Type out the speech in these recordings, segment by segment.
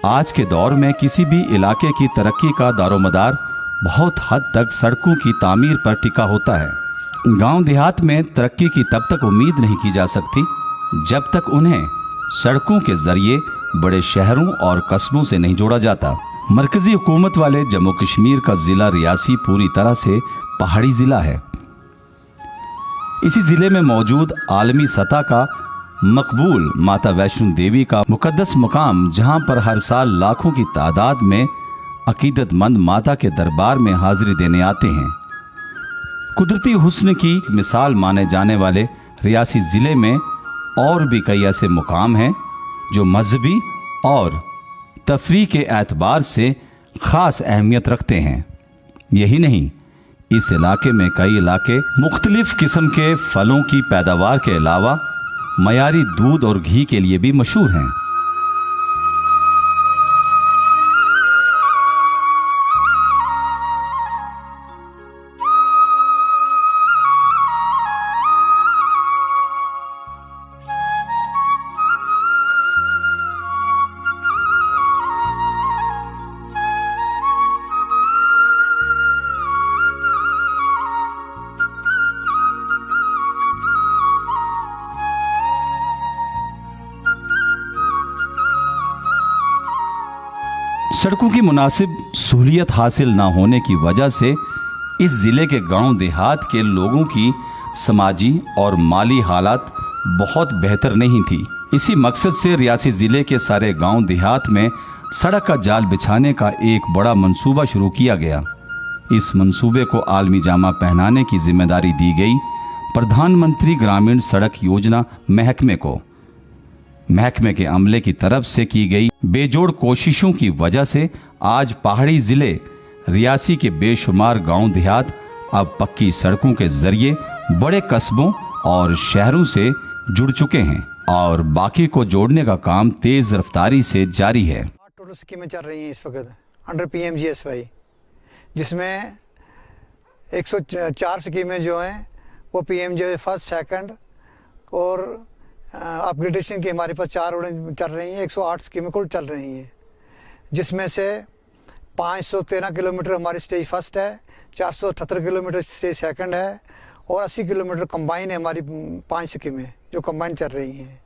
आज के दौर में किसी भी इलाके की तरक्की का दारोमदार बहुत हद तक सड़कों की तामीर पर टिका होता है। गांव देहात में तरक्की की तब तक उम्मीद नहीं की जा सकती जब तक उन्हें सड़कों के जरिए बड़े शहरों और कस्बों से नहीं जोड़ा जाता। मरकजी हुकूमत वाले जम्मू कश्मीर का जिला रियासी पूरी तरह से पहाड़ी जिला है। इसी जिले में मौजूद आलमी सतह का मकबूल माता वैष्णो देवी का मुकद्दस मुकाम, जहां पर हर साल लाखों की तादाद में अकीदतमंद माता के दरबार में हाजिरी देने आते हैं। कुदरती हुस्न की मिसाल माने जाने वाले रियासी जिले में और भी कई ऐसे मुकाम हैं जो मजहबी और तफरीह के एतबार से खास अहमियत रखते हैं। यही नहीं, इस इलाके में कई इलाके मुख्तलिफ किस्म के फलों की पैदावार के अलावा मयारी दूध और घी के लिए भी मशहूर हैं। सड़कों की मुनासिब सहूलियत हासिल न होने की वजह से इस जिले के गांव देहात के लोगों की समाजी और माली हालात बहुत बेहतर नहीं थी। इसी मकसद से रियासी जिले के सारे गांव देहात में सड़क का जाल बिछाने का एक बड़ा मंसूबा शुरू किया गया। इस मंसूबे को आलमी जामा पहनाने की जिम्मेदारी दी गई प्रधानमंत्री ग्रामीण सड़क योजना महकमे को। महकमे के अमले की तरफ से की गई बेजोड़ कोशिशों की वजह से आज पहाड़ी जिले रियासी के बेशुमार गांव देहात अब पक्की सड़कों के जरिए बड़े कस्बों और शहरों से जुड़ चुके हैं और बाकी को जोड़ने का काम तेज रफ्तारी से जारी है। टोटल स्कीमें चल रही हैं इस वक्त अंडर PMGSY, जिसमें 104 स्कीमें जो हैं वो PMGSY फर्स्ट, सेकंड और अपग्रेडेशन की हमारे पास 4 रोडें चल रही हैं। 108 स्कीमें कुल चल रही हैं, जिसमें से 513 किलोमीटर हमारी स्टेज फर्स्ट है, 478 किलोमीटर स्टेज सेकंड है और 80 किलोमीटर कंबाइन है हमारी 5 स्कीमें जो कंबाइन चल रही हैं।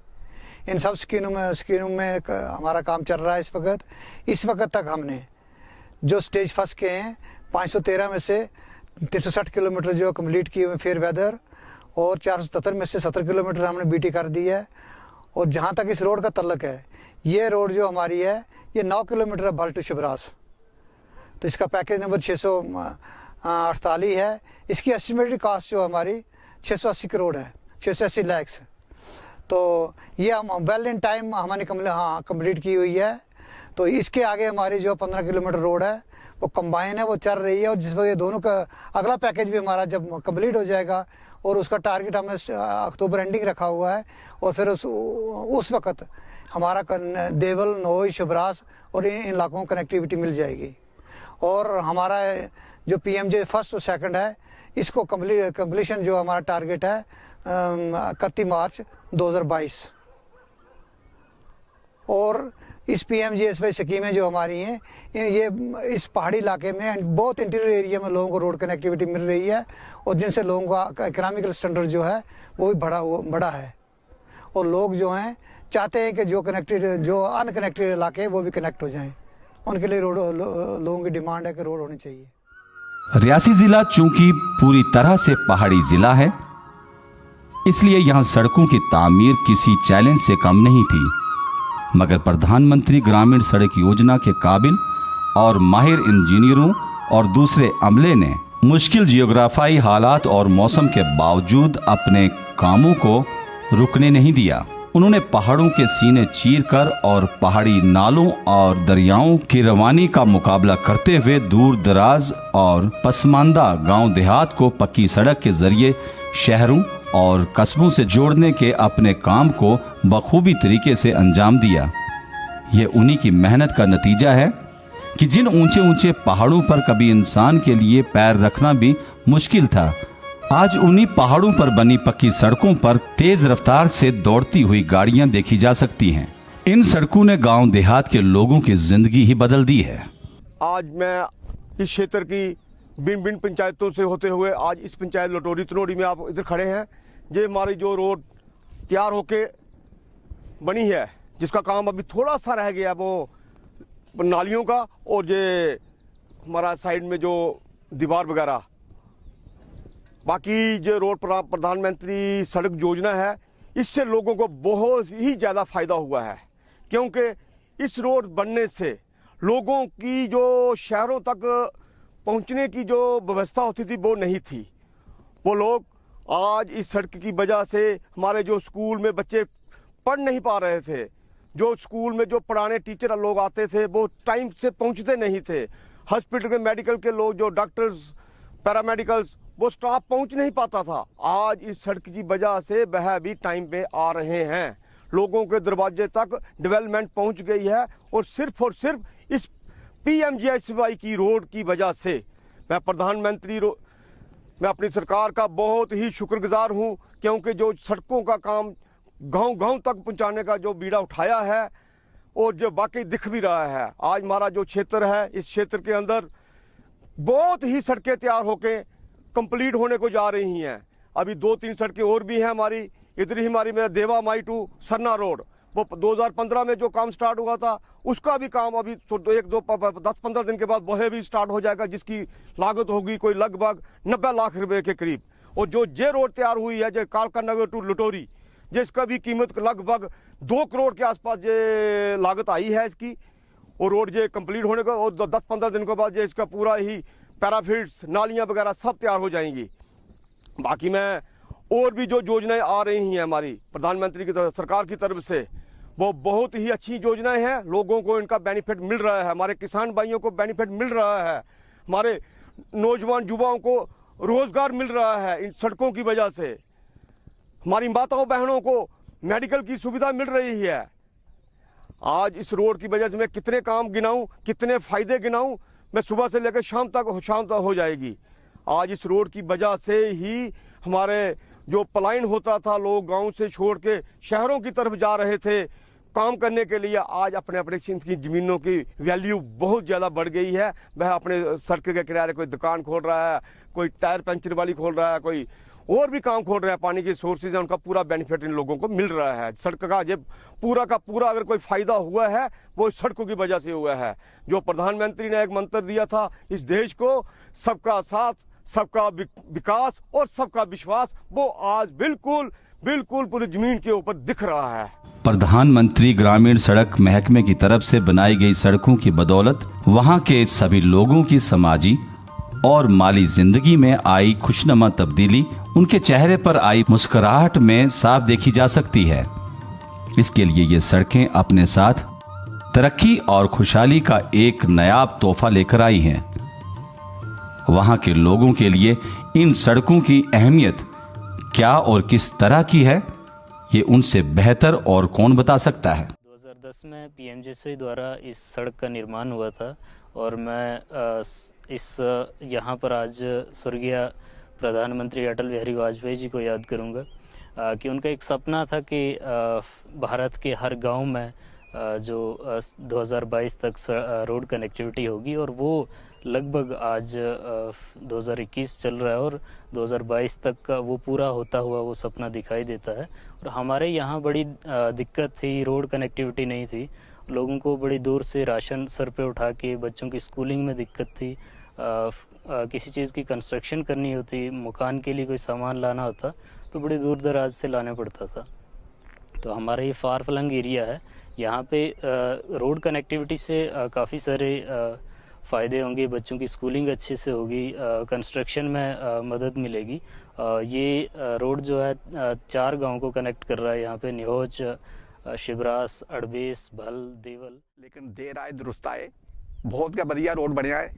इन सब स्कीमों में हमारा काम चल रहा है इस वक्त तक हमने जो स्टेज फर्स्ट के हैं 513 में से 360 किलोमीटर जो कम्प्लीट किए हुए फेयर वेदर और 477 में से 70 किलोमीटर हमने BT कर दी है। और जहाँ तक इस रोड का तल्लक है, ये रोड जो हमारी है ये 9 किलोमीटर है भल टू शिवरास। तो इसका पैकेज नंबर 648 है। इसकी एस्टिमेटेड कास्ट जो हमारी 680 करोड़ है, 680 लाख। तो ये हम वेल इन टाइम हमारी कंप्लीट की हुई है। तो इसके आगे हमारी जो 15 किलोमीटर रोड है वो कंबाइन है, वो चल रही है। और जिस वजह दोनों का अगला पैकेज भी हमारा जब कंप्लीट हो जाएगा और उसका टारगेट हमने अक्टूबर एंडिंग रखा हुआ है और फिर उस वक्त हमारा देवल, नोई, शिवरास और इन इलाकों को कनेक्टिविटी मिल जाएगी। और हमारा जो PMJ फर्स्ट और सेकंड है इसको कंप्लीशन जो हमारा टारगेट है 31 मार्च 2022। और इस PMGSY स्कीमें जो हमारी हैं ये इस पहाड़ी इलाके में बहुत इंटीरियर एरिया में लोगों को रोड कनेक्टिविटी मिल रही है और जिनसे लोगों का इकोनॉमिकल स्टैंडर्ड जो है वो भी बड़ा है। और लोग जो हैं चाहते हैं कि जो अनकनेक्टेड इलाके हैं वो भी कनेक्ट हो जाएं। उनके लिए लोगों की डिमांड है कि रोड होनी चाहिए। रियासी जिला चूंकि पूरी तरह से पहाड़ी जिला है, इसलिए यहाँ सड़कों की तामीर किसी चैलेंज से कम नहीं थी। मगर प्रधानमंत्री ग्रामीण सड़क योजना के काबिल और माहिर इंजीनियरों और दूसरे अमले ने मुश्किल जियोग्राफाई हालात और मौसम के बावजूद अपने कामों को रुकने नहीं दिया। उन्होंने पहाड़ों के सीने चीरकर और पहाड़ी नालों और दरियाओं की रवानी का मुकाबला करते हुए दूर दराज और पसमानदा गांव देहात को पक्की सड़क के जरिए शहरों और कस्बों से जोड़ने के अपने काम को बखूबी तरीके से अंजाम दिया। ये उन्हीं की मेहनत का नतीजा है कि जिन ऊंचे ऊंचे पहाड़ों पर कभी इंसान के लिए पैर रखना भी मुश्किल था, आज उन्हीं पहाड़ों पर बनी पक्की सड़कों पर तेज रफ्तार से दौड़ती हुई गाड़ियां देखी जा सकती हैं। इन सड़कों ने गांव देहात के लोगों की जिंदगी ही बदल दी है। आज मैं इस क्षेत्र की भिन्न भिन्न पंचायतों से होते हुए आज इस पंचायत लटोरी तनोड़ी में आप इधर खड़े हैं। ये हमारी जो रोड तैयार होके बनी है, जिसका काम अभी थोड़ा सा रह गया वो नालियों का, और ये हमारा साइड में जो दीवार वगैरह, बाकी जो रोड प्रधानमंत्री सड़क योजना है, इससे लोगों को बहुत ही ज़्यादा फायदा हुआ है। क्योंकि इस रोड बनने से लोगों की जो शहरों तक पहुंचने की जो व्यवस्था होती थी वो नहीं थी। वो लोग आज इस सड़क की वजह से हमारे जो स्कूल में बच्चे पढ़ नहीं पा रहे थे, जो स्कूल में जो पढ़ाने टीचर लोग आते थे वो टाइम से पहुंचते नहीं थे। हॉस्पिटल के मेडिकल के लोग जो डॉक्टर्स, पैरामेडिकल्स, वो स्टाफ पहुंच नहीं पाता था। आज इस सड़क की वजह से वह भी टाइम पे आ रहे हैं। लोगों के दरवाजे तक डेवलपमेंट पहुंच गई है, और सिर्फ इस PMGSY की रोड की वजह से मैं अपनी सरकार का बहुत ही शुक्रगुजार हूं, क्योंकि जो सड़कों का काम गांव तक पहुंचाने का जो बीड़ा उठाया है, और जो वाकई दिख भी रहा है। आज हमारा जो क्षेत्र है, इस क्षेत्र के अंदर बहुत ही सड़कें तैयार होके कंप्लीट होने को जा रही हैं। अभी 2-3 सड़कें और भी हैं हमारी। इधर ही हमारी मेरा देवा माई टू सरना रोड, वो 2015 में जो काम स्टार्ट हुआ था, उसका भी काम अभी 10-15 दिन के बाद वह भी स्टार्ट हो जाएगा, जिसकी लागत होगी कोई लगभग 90 लाख रुपए के करीब। और जो जे रोड तैयार हुई है, जो कालका नगर टू लटोरी, जिसका भी कीमत लगभग 2 करोड़ के आसपास ये लागत आई है इसकी। और रोड ये कंप्लीट होने का, और 10-15 दिन के बाद ये इसका पूरा ही पैराफिट्स, नालियां वगैरह सब तैयार हो जाएंगी। बाकी मैं और भी जो योजनाएं आ रही हैं हमारी प्रधानमंत्री की तरफ, सरकार की तरफ से, वो बहुत ही अच्छी योजनाएं हैं। लोगों को इनका बेनिफिट मिल रहा है, हमारे किसान भाइयों को बेनिफिट मिल रहा है, हमारे नौजवान युवाओं को रोजगार मिल रहा है इन सड़कों की वजह से, हमारी माताओं बहनों को मेडिकल की सुविधा मिल रही है। आज इस रोड की वजह से मैं कितने काम गिनाऊं, कितने फायदे गिनाऊं, मैं सुबह से लेकर शाम तक हो जाएगी। आज इस रोड की वजह से ही हमारे जो पलायन होता था, लोग गांव से छोड़ के शहरों की तरफ जा रहे थे काम करने के लिए, आज अपने अपने की ज़मीनों की वैल्यू बहुत ज़्यादा बढ़ गई है। वह अपने सड़क के किनारे कोई दुकान खोल रहा है, कोई टायर पंचर वाली खोल रहा है, कोई और भी काम खोल रहा है। पानी के सोर्सेज है, उनका पूरा बेनिफिट इन लोगों को मिल रहा है। सड़क का ये पूरा का पूरा अगर कोई फायदा हुआ है, वो सड़कों की वजह से हुआ है। जो प्रधानमंत्री ने एक मंत्र दिया था इस देश को, सबका साथ, सबका विकास और सबका विश्वास, वो आज बिल्कुल पूरी जमीन के ऊपर दिख रहा है। प्रधानमंत्री ग्रामीण सड़क महकमे की तरफ से बनाई गई सड़कों की बदौलत वहां के सभी लोगों की समाजी और माली जिंदगी में आई खुशनुमा तब्दीली उनके चेहरे पर आई मुस्कुराहट में साफ देखी जा सकती है। इसके लिए ये सड़कें अपने साथ तरक्की और खुशहाली का एक नायाब तोहफा लेकर आई हैं। वहां के लोगों के लिए इन सड़कों की अहमियत क्या और किस तरह की है, ये उनसे बेहतर और कौन बता सकता है। 2010 में PMGSY द्वारा इस सड़क का निर्माण हुआ था, और मैं इस यहाँ पर आज स्वर्गीय प्रधानमंत्री अटल बिहारी वाजपेयी जी को याद करूँगा कि उनका एक सपना था कि भारत के हर गांव में जो 2022 तक रोड कनेक्टिविटी होगी, और वो लगभग आज 2021 चल रहा है और 2022 तक का वो पूरा होता हुआ वो सपना दिखाई देता है। और हमारे यहाँ बड़ी दिक्कत थी, रोड कनेक्टिविटी नहीं थी, लोगों को बड़ी दूर से राशन सर पे उठा के, बच्चों की स्कूलिंग में दिक्कत थी, किसी चीज़ की कंस्ट्रक्शन करनी होती, मकान के लिए कोई सामान लाना होता तो बड़ी दूर दराज से लाने पड़ता था। तो हमारा ये फार फ्लंग एरिया है, यहाँ पे रोड कनेक्टिविटी से काफ़ी सारे फ़ायदे होंगे, बच्चों की स्कूलिंग अच्छे से होगी, कंस्ट्रक्शन में मदद मिलेगी। ये रोड जो है 4 गांव को कनेक्ट कर रहा है, यहाँ पे निहोज, शिवरास, अड़बेस, भल, देवल। लेकिन देर आए दुरुस्त आए, बहुत का बढ़िया रोड बनया है।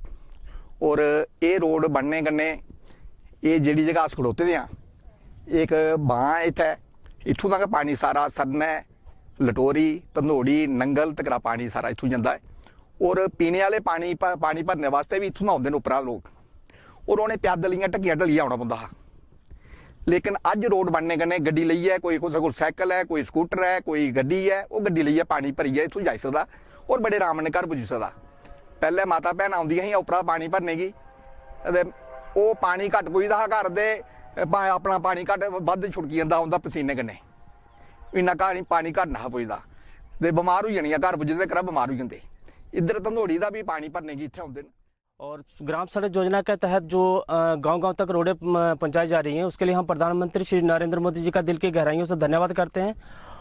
और ये रोड बनने कन्ने ये जिहड़ी जगह अस खड़ोते दे, एक बां इत्थै, इत्थों तक पानी सारा सरना, लटोरी, धनोड़ी, नंगल तक पानी सारा इत्थों जाता है। और पीने वाले पानी भरने वास्ते भी इत्थों आते हैं उपरा लोग, और उन्हें पैदल इयां ढक्कियां ढलियां आना पौंदा हा। लेकिन अज रोड बनने कन्नै गड्डी लइयै कोई कुसै कोल साइकिल है, कोई स्कूटर है, कोई गड्डी है, वो गड्डी लइयै पानी भरियै इत्थों जाई सकदा और बड़े आराम ने घर पुज्जी सकदा। पहले माता भैन आउंदियां हियां उप्परा पानी भरने गी ते ओह् पानी घट्ट पुजदा हा घर दे, अपना पानी घट्ट बद्ध छुड़की जंदा उंदा पसीने कन्नै, इन्ना पानी घट्ट ना पुजदा ते बमार होई जानियां, घर पुजदे घरा बमार होई जंदे। इधर धंधोड़ी दा भी पानी भरने गी इत्थे आउंदे न। और ग्राम सड़क योजना के तहत जो गांव-गांव तक रोडें पहुंचाई जा रही हैं, उसके लिए हम प्रधानमंत्री श्री नरेंद्र मोदी जी का दिल की गहराइयों से धन्यवाद करते हैं।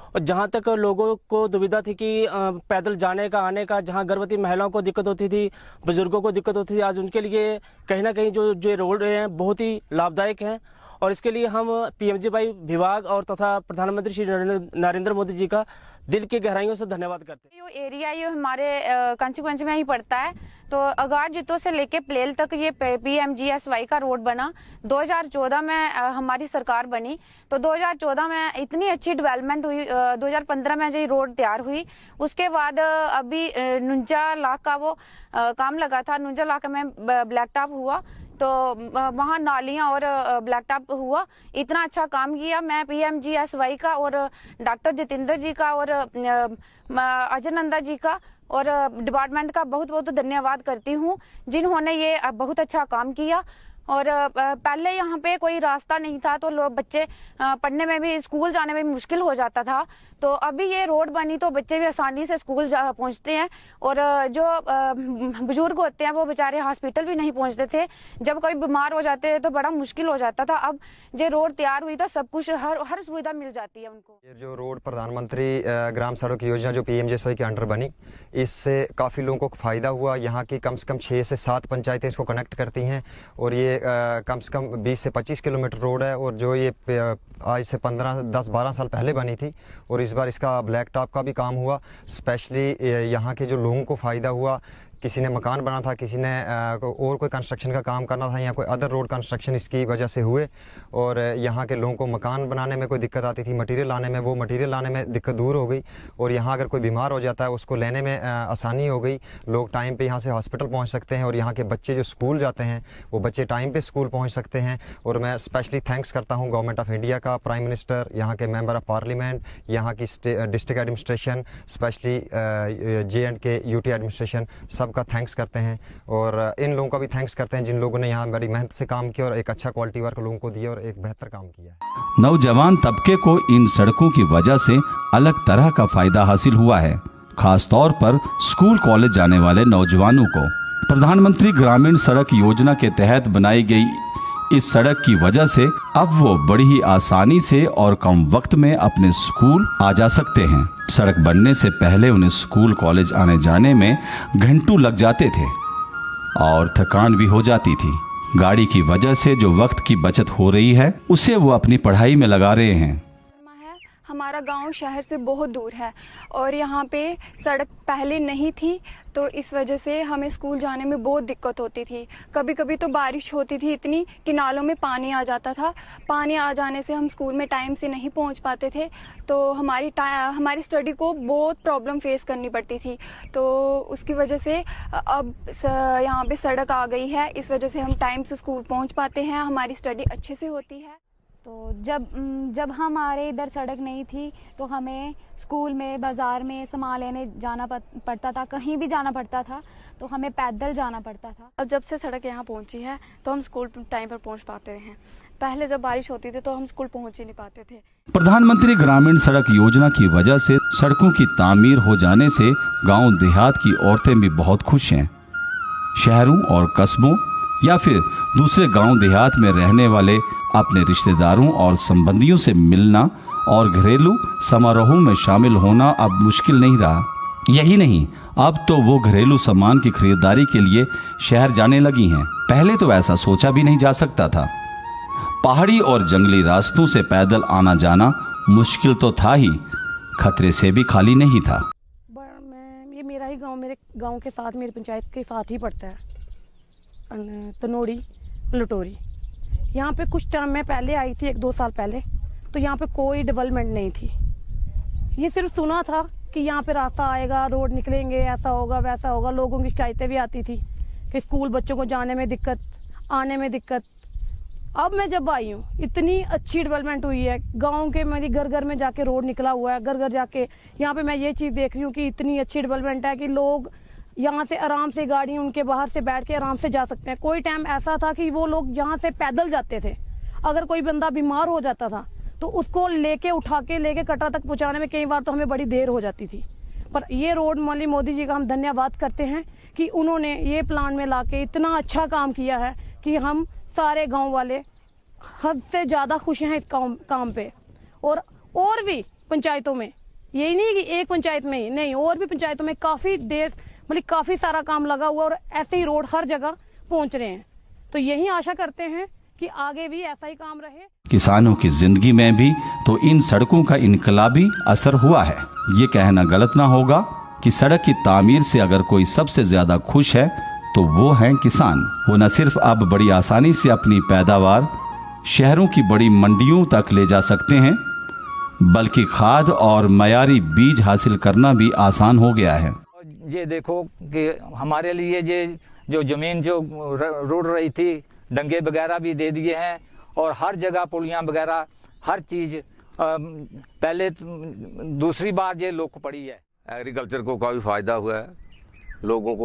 और जहां तक लोगों को दुविधा थी कि पैदल जाने का आने का, जहां गर्भवती महिलाओं को दिक्कत होती थी, बुजुर्गों को दिक्कत होती थी, आज उनके लिए कहीं ना कहीं जो रोड हैं बहुत ही लाभदायक हैं। और इसके लिए हम PMJY विभाग और तथा प्रधानमंत्री श्री नरेंद्र मोदी जी का दिल की गहराइयों से धन्यवाद करते हैं। ये एरिया ये हमारे कंसिक्वेंस में ही पड़ता है, तो अगार जितो से लेके प्लेल तक ये PMGSY का रोड बना। 2014 में हमारी सरकार बनी, तो 2014 में इतनी अच्छी डेवलपमेंट हुई। 2015 में ये रोड तैयार हुई। उसके बाद अभी 49 लाख का वो काम लगा था, 49 लाख में ब्लैक टॉप हुआ, तो वहाँ नालियाँ और ब्लैक टॉप हुआ। इतना अच्छा काम किया। मैं PMGSY का और डॉक्टर जितेंद्र जी का और अजय नंदा जी का और डिपार्टमेंट का बहुत बहुत धन्यवाद करती हूँ, जिन्होंने ये बहुत अच्छा काम किया। और पहले यहाँ पे कोई रास्ता नहीं था, तो लोग बच्चे पढ़ने में भी, स्कूल जाने में भी मुश्किल हो जाता था। तो अभी ये रोड बनी तो बच्चे भी आसानी से स्कूल पहुँचते हैं। और जो बुजुर्ग होते हैं वो बेचारे हॉस्पिटल भी नहीं पहुँचते थे, जब कोई बीमार हो जाते थे तो बड़ा मुश्किल हो जाता था। अब जो रोड तैयार हुई तो सब कुछ हर सुविधा मिल जाती है उनको। ये जो रोड प्रधानमंत्री ग्राम सड़क योजना जो PMJSY के अंडर बनी, इससे काफ़ी लोगों को फ़ायदा हुआ। यहाँ की कम से कम 6 से 7 पंचायतें इसको कनेक्ट करती हैं और ये कम से कम 20 से 25 किलोमीटर रोड है। और जो ये आज से 10-12 साल पहले बनी थी और इस बार इसका ब्लैक टॉप का भी काम हुआ। स्पेशली यहाँ के जो लोगों को फ़ायदा हुआ, किसी ने मकान बना था, किसी ने और कोई कंस्ट्रक्शन का काम करना था या कोई अदर रोड कंस्ट्रक्शन इसकी वजह से हुए। और यहाँ के लोगों को मकान बनाने में कोई दिक्कत आती थी, मटेरियल लाने में, वो मटेरियल लाने में दिक्कत दूर हो गई। और यहाँ अगर कोई बीमार हो जाता है उसको लेने में आसानी हो गई। लोग टाइम पे यहाँ से हॉस्पिटल पहुँच सकते हैं और यहाँ के बच्चे जो स्कूल जाते हैं वो बच्चे टाइम पे स्कूल पहुँच सकते हैं। और मैं स्पेशली थैंक्स करता हूँ गवर्नमेंट ऑफ इंडिया का, प्राइम मिनिस्टर, यहाँ के मेंबर ऑफ पार्लियामेंट, यहाँ की district administration, specially J&K UT administration, सबका थैंक्स करते हैं। और इन लोगों का भी थैंक्स करते हैं जिन लोगों ने यहाँ बड़ी मेहनत से काम किया और एक अच्छा क्वालिटी वर्क लोगों को दिया और एक बेहतर काम किया। नौजवान तबके को इन सड़कों की वजह से अलग तरह का फायदा हासिल हुआ है, खास तौर पर स्कूल कॉलेज जाने वाले नौजवानों को। प्रधानमंत्री ग्रामीण सड़क योजना के तहत बनाई गई इस सड़क की वजह से अब वो बड़ी ही आसानी से और कम वक्त में अपने स्कूल आ जा सकते हैं। सड़क बनने से पहले उन्हें स्कूल कॉलेज आने जाने में घंटों लग जाते थे और थकान भी हो जाती थी। गाड़ी की वजह से जो वक्त की बचत हो रही है उसे वो अपनी पढ़ाई में लगा रहे हैं। हमारा गांव शहर से बहुत दूर है और यहाँ पे सड़क पहले नहीं थी, तो इस वजह से हमें स्कूल जाने में बहुत दिक्कत होती थी। कभी कभी तो बारिश होती थी इतनी कि नालों में पानी आ जाता था। पानी आ जाने से हम स्कूल में टाइम से नहीं पहुँच पाते थे, तो हमारी स्टडी को बहुत प्रॉब्लम फेस करनी पड़ती थी। तो उसकी वजह से अब यहाँ पे सड़क आ गई है, इस वजह से हम टाइम से स्कूल पहुँच पाते हैं, हमारी स्टडी अच्छे से होती है। तो जब हमारे इधर सड़क नहीं थी तो हमें स्कूल में, बाज़ार में सामान लेने जाना पड़ता था, कहीं भी जाना पड़ता था तो हमें पैदल जाना पड़ता था। अब जब से सड़क यहाँ पहुँची है तो हम स्कूल टाइम पर पहुँच पाते हैं। पहले जब बारिश होती थी तो हम स्कूल पहुँच ही नहीं पाते थे। प्रधानमंत्री ग्रामीण सड़क योजना की वजह से सड़कों की तामीर हो जाने से गाँव देहात की औरतें भी बहुत खुश हैं। शहरों और कस्बों या फिर दूसरे गांव देहात में रहने वाले अपने रिश्तेदारों और संबंधियों से मिलना और घरेलू समारोहों में शामिल होना अब मुश्किल नहीं रहा। यही नहीं, अब तो वो घरेलू सामान की खरीदारी के लिए शहर जाने लगी हैं। पहले तो ऐसा सोचा भी नहीं जा सकता था। पहाड़ी और जंगली रास्तों से पैदल आना जाना मुश्किल तो था ही, खतरे से भी खाली नहीं था। ये मेरा ही गाँव, मेरे गाँव के साथ, मेरी पंचायत के साथ ही पड़ता है, तनोड़ी लटोरी। यहाँ पे कुछ टाइम में पहले आई थी, 1-2 साल पहले, तो यहाँ पे कोई डेवलपमेंट नहीं थी। ये सिर्फ सुना था कि यहाँ पे रास्ता आएगा, रोड निकलेंगे, ऐसा होगा वैसा होगा। लोगों की शिकायतें भी आती थी कि स्कूल बच्चों को जाने में दिक्कत, आने में दिक्कत, अब मैं जब आई हूँ इतनी अच्छी डेवलपमेंट हुई है गांव के, मेरी घर घर में जाके रोड निकला हुआ है, घर घर जाके यहाँ पे मैं ये चीज़ देख रही हूँ कि इतनी अच्छी डेवलपमेंट है कि लोग यहाँ से आराम से गाड़ी उनके बाहर से बैठ के आराम से जा सकते हैं। कोई टाइम ऐसा था कि वो लोग यहाँ से पैदल जाते थे, अगर कोई बंदा बीमार हो जाता था तो उसको लेके उठा के लेके कटरा तक पहुँचाने में कई बार तो हमें बड़ी देर हो जाती थी। पर ये रोड मोदी जी का हम धन्यवाद करते हैं कि उन्होंने ये प्लान में लाके इतना अच्छा काम किया है कि हम सारे गांव वाले हद से ज़्यादा खुश हैं इस काम पे। और भी पंचायतों में, यही नहीं कि एक पंचायत में ही नहीं, और भी पंचायतों में काफ़ी देर मतलब काफ़ी सारा काम लगा हुआ और ऐसे ही रोड हर जगह पहुंच रहे हैं। तो यही आशा करते हैं कि आगे भी ऐसा ही काम रहे। किसानों की जिंदगी में भी तो इन सड़कों का इनकलाबी असर हुआ है। ये कहना गलत ना होगा कि सड़क की तामीर से अगर कोई सबसे ज्यादा खुश है तो वो हैं किसान। वो न सिर्फ अब बड़ी आसानी से अपनी पैदावार शहरों की बड़ी मंडियों तक ले जा सकते हैं, बल्कि खाद और मयारी बीज हासिल करना भी आसान हो गया है। ये देखो कि हमारे लिए ये जो जमीन जो रुड़ रही थी, डंगे वगैरह भी दे दिए हैं और हर जगह पुलियां वगैरह हर चीज़ पहले दूसरी बार ये लोग को पड़ी है। एग्रीकल्चर को काफ़ी फ़ायदा हुआ है, लोगों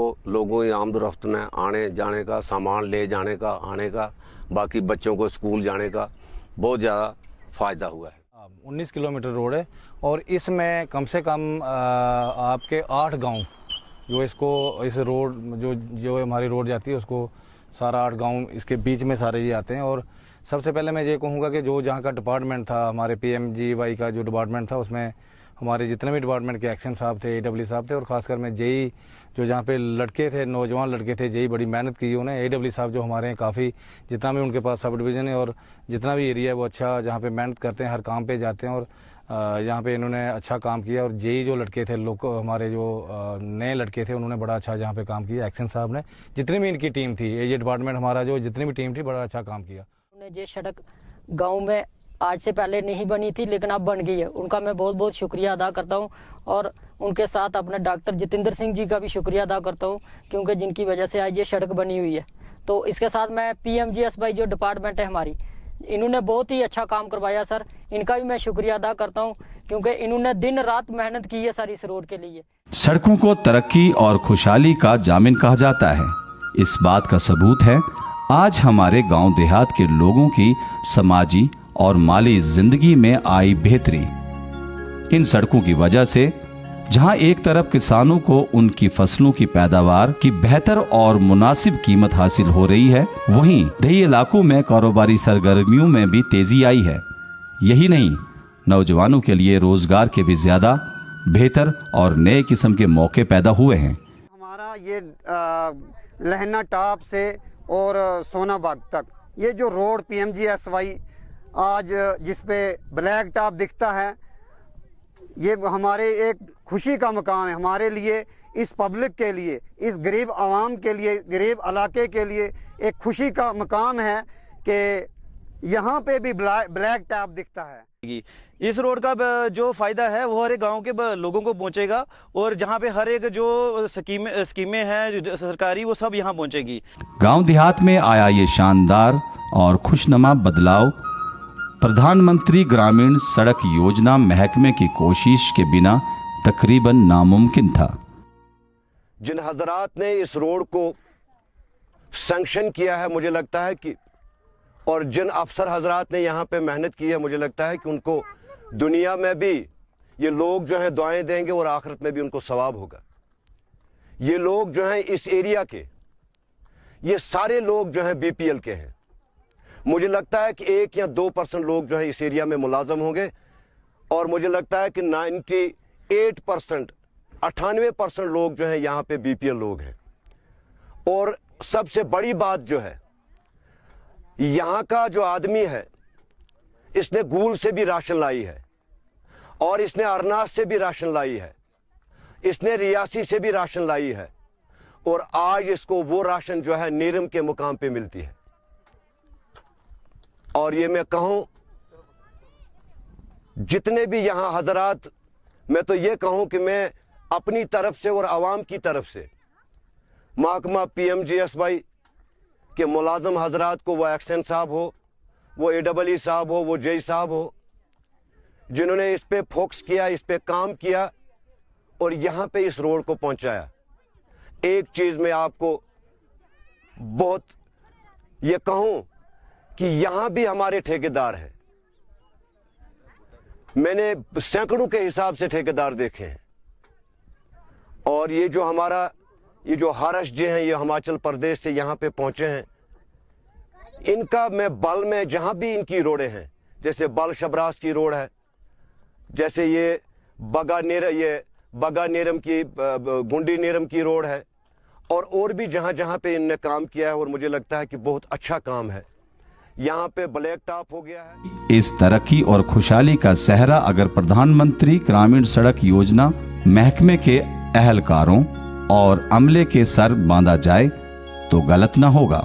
की आमदोरफ्त में आने जाने का, सामान ले जाने का, आने का, बाकी बच्चों को स्कूल जाने का बहुत ज़्यादा फ़ायदा हुआ है। 19 किलोमीटर रोड है और इसमें कम से कम आपके 8 गांव जो इस रोड जो हमारी रोड जाती है उसको सारा 8 गांव इसके बीच में सारे ये आते हैं। और सबसे पहले मैं ये कहूँगा कि जो जहाँ का डिपार्टमेंट था, हमारे PMGY का जो डिपार्टमेंट था, उसमें हमारे जितने भी डिपार्टमेंट के एक्शन साहब थे, AW साहब थे, और ख़ासकर मैं जेई जो जहाँ पे लड़के थे, नौजवान लड़के थे, जेई बड़ी मेहनत की उन्हें। AW साहब जो हमारे हैं काफ़ी, जितना भी उनके पास सब डिवीज़न है और जितना भी एरिया है वो अच्छा जहाँ पे मेहनत करते हैं, हर काम पे जाते हैं और यहाँ पे इन्होंने अच्छा काम किया। और जेई जो लड़के थे, लोग हमारे जो नए लड़के थे, उन्होंने बड़ा अच्छा जहाँ पे काम किया। एक्शन साहब ने, जितनी भी इनकी टीम थी, ये डिपार्टमेंट हमारा जो जितनी भी टीम थी, बड़ा अच्छा काम किया। ये सड़क गाँव में आज से पहले नहीं बनी थी लेकिन अब बन गई है, उनका मैं बहुत बहुत शुक्रिया अदा करता हूँ। और उनके साथ अपने डॉक्टर जितेंद्र सिंह जी का भी शुक्रिया अदा करता हूँ, क्योंकि जिनकी वजह से आज ये सड़क बनी हुई है। तो इसके साथ मैं PMGSY जो डिपार्टमेंट है हमारी, इन्होंने बहुत ही अच्छा काम करवाया सर, इनका भी मैं शुक्रिया अदा करता हूँ, क्योंकि इन्होंने दिन रात मेहनत की है सर इस रोड के लिए। सड़कों को तरक्की और खुशहाली का जामिन कहा जाता है। इस बात का सबूत है आज हमारे गांव देहात के लोगों की समाजी और माली जिंदगी में आई बेहतरी। इन सड़कों की वजह से जहां एक तरफ किसानों को उनकी फसलों की पैदावार की बेहतर और मुनासिब कीमत हासिल हो रही है, वहीं दही इलाकों में कारोबारी सरगर्मियों में भी तेजी आई है। यही नहीं, नौजवानों के लिए रोजगार के भी ज्यादा बेहतर और नए किस्म के मौके पैदा हुए हैं। हमारा ये लहना टॉप से और सोनाबाग तक ये जो रोड PMGSY आज जिस पे ब्लैक टॉप दिखता है, ये हमारे एक खुशी का मकाम है हमारे लिए, इस पब्लिक के लिए, इस गरीब आवाम के लिए, गरीब इलाके के लिए एक खुशी का मकाम है कि यहाँ पे भी ब्लैक टॉप दिखता है। इस रोड का जो फायदा है वो हर एक गांव के लोगों को पहुंचेगा और जहां पे हर एक जो स्कीमें हैं सरकारी, वो सब यहां पहुंचेगी। गांव देहात में आया ये शानदार और खुशनुमा बदलाव प्रधानमंत्री ग्रामीण सड़क योजना महकमे की कोशिश के बिना तकरीबन नामुमकिन था। जिन हजरात ने इस रोड को सैंक्शन किया है, मुझे लगता है कि, और जिन अफसर हजरात ने यहाँ पे मेहनत की है, मुझे लगता है कि उनको दुनिया में भी ये लोग जो हैं दुआएं देंगे और आखिरत में भी उनको सवाब होगा। ये लोग जो हैं इस एरिया के, ये सारे लोग जो हैं BPL के हैं। मुझे लगता है कि 1 या 2% लोग जो है इस एरिया में मुलाजम होंगे और मुझे लगता है कि 98%, 98% लोग जो हैं यहाँ पे BPL लोग हैं। और सबसे बड़ी बात जो है, यहाँ का जो आदमी है, इसने गूल से भी राशन लाई है और इसने अरनास से भी राशन लाई है, इसने रियासी से भी राशन लाई है और आज इसको वो राशन जो है नीरम के मुकाम पे मिलती है। और ये मैं कहूं, जितने भी यहां हजरात, मैं तो ये कहूं कि मैं अपनी तरफ से और आवाम की तरफ से महकमा PMGSY के मुलाजम हजरात को, वो एक्शन साहब हो वो AEE साहब हो, वो JE साहब हो, जिन्होंने इस पे फोकस किया, इस पे काम किया और यहाँ पे इस रोड को पहुंचाया। एक चीज मैं आपको बहुत ये कहूं कि यहां भी हमारे ठेकेदार हैं। मैंने सैकड़ों के हिसाब से ठेकेदार देखे हैं और ये जो हमारा ये जो हर्ष जी हैं, ये हिमाचल प्रदेश से यहाँ पे पहुंचे हैं, इनका मैं बल में जहां भी इनकी रोडें हैं, जैसे बल शबरास की रोड है, जैसे ये बगा नेरम की गुंडी नेरम की रोड है और भी जहां पे इनने काम किया है और मुझे लगता है कि बहुत अच्छा काम है। यहाँ पे ब्लैक टॉप हो गया है। इस तरक्की और खुशहाली का सेहरा अगर प्रधानमंत्री ग्रामीण सड़क योजना महकमे के अहलकारों और अमले के सर बांधा जाए तो गलत न होगा।